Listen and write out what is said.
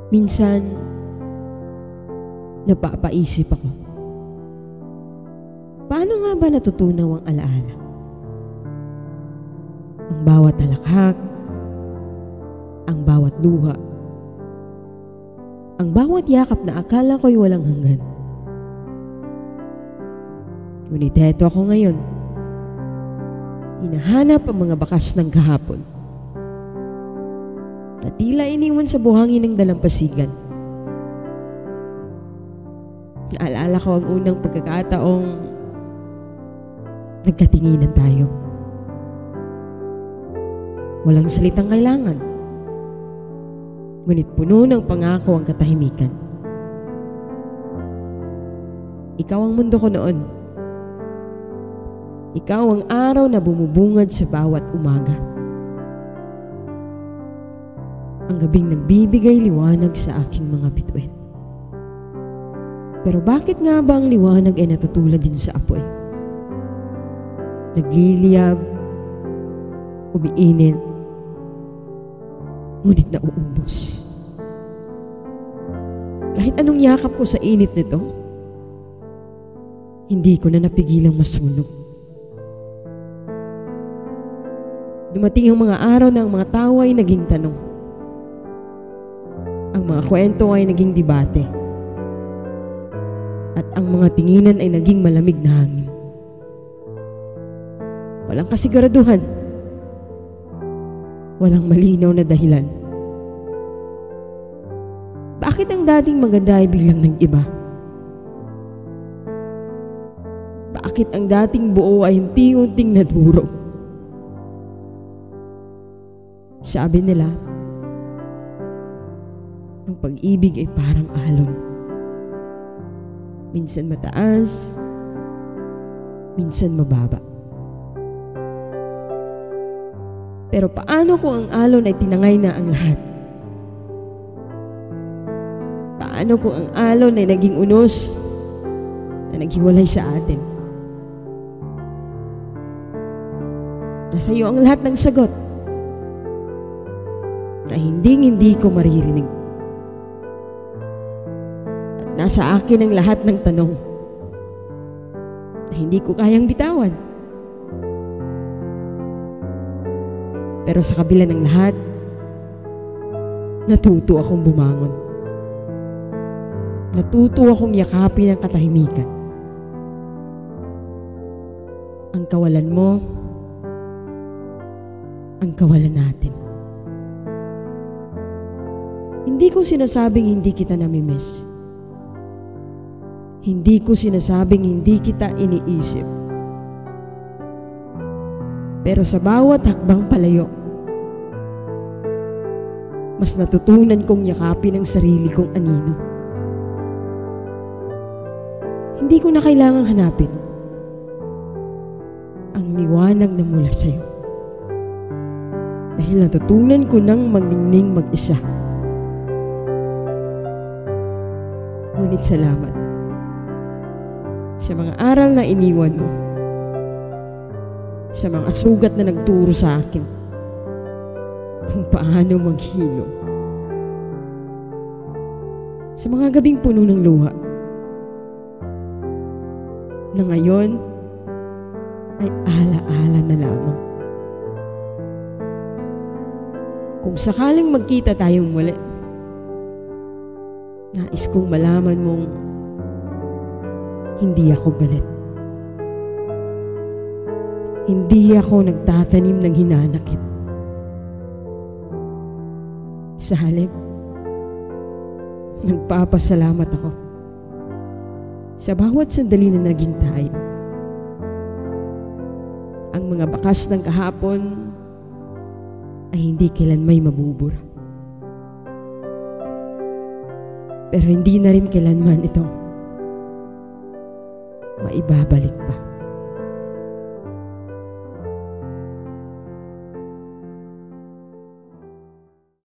Minsan, napapaisip ako. Paano nga ba natutunaw ang alaala? Ang bawat halakhak, ang bawat luha, ang bawat yakap na akala ko'y walang hanggan. Ngunit heto ako ngayon. Hinahanap ang mga bakas ng kahapon na tila iniwan sa buhangin ng dalampasigan. Naalala ko ang unang pagkakataong nagkatinginan tayo. Walang salitang kailangan, ngunit puno ng pangako ang katahimikan. Ikaw ang mundo ko noon. Ikaw ang araw na bumubungad sa bawat umaga. Ang gabing nagbibigay liwanag sa aking mga bituin. Pero bakit nga ba ang liwanag ay natutulad din sa apoy? Nagliliyab, umiinit, ngunit nauubos. Kahit anong yakap ko sa init nito, hindi ko na napigilang masunog. Dumating ang mga araw na ang mga tao ay naging tanong. Ang mga kwento ay naging debate. At ang mga tinginan ay naging malamig na hangin. Walang kasiguraduhan. Walang malinaw na dahilan. Bakit ang dating maganda ay biglang nag-iba? Bakit ang dating buo ay unti-unting nadurog? Sabi nila, ang pag-ibig ay parang alon. Minsan mataas, minsan mababa. Pero paano kung ang alon ay tinangay na ang lahat? Paano kung ang alon ay naging unos na naghiwalay sa atin? Nasa iyo ang lahat ng sagot na hindi ko maririnig. At nasa akin ang lahat ng tanong na hindi ko kayang bitawan. Pero sa kabila ng lahat, natuto akong bumangon. Natuto akong yakapin ang katahimikan. Ang kawalan mo, ang kawalan natin. Hindi ko sinasabing hindi kita namimiss. Hindi ko sinasabing hindi kita iniisip. Pero sa bawat hakbang palayo, mas natutunan kong yakapin ang sarili kong anino. Hindi ko na kailangang hanapin ang liwanag na mula sa'yo. Dahil natutunan ko nang magningning mag-isa. Ngunit salamat sa mga aral na iniwan mo, sa mga sugat na nagturo sa akin kung paano maghilom, sa mga gabing puno ng luha na ngayon ay ala-ala na lamang. Kung sakaling magkita tayong muli, nais kong malaman mong hindi ako galit. Hindi ako nagtatanim ng hinanakit. Sa halip, nagpapasalamat ako sa bawat sandali na naging tayo. Ang mga bakas ng kahapon ay hindi kailanmay mabubura. Pero hindi na rin kailanman ito maibabalik pa.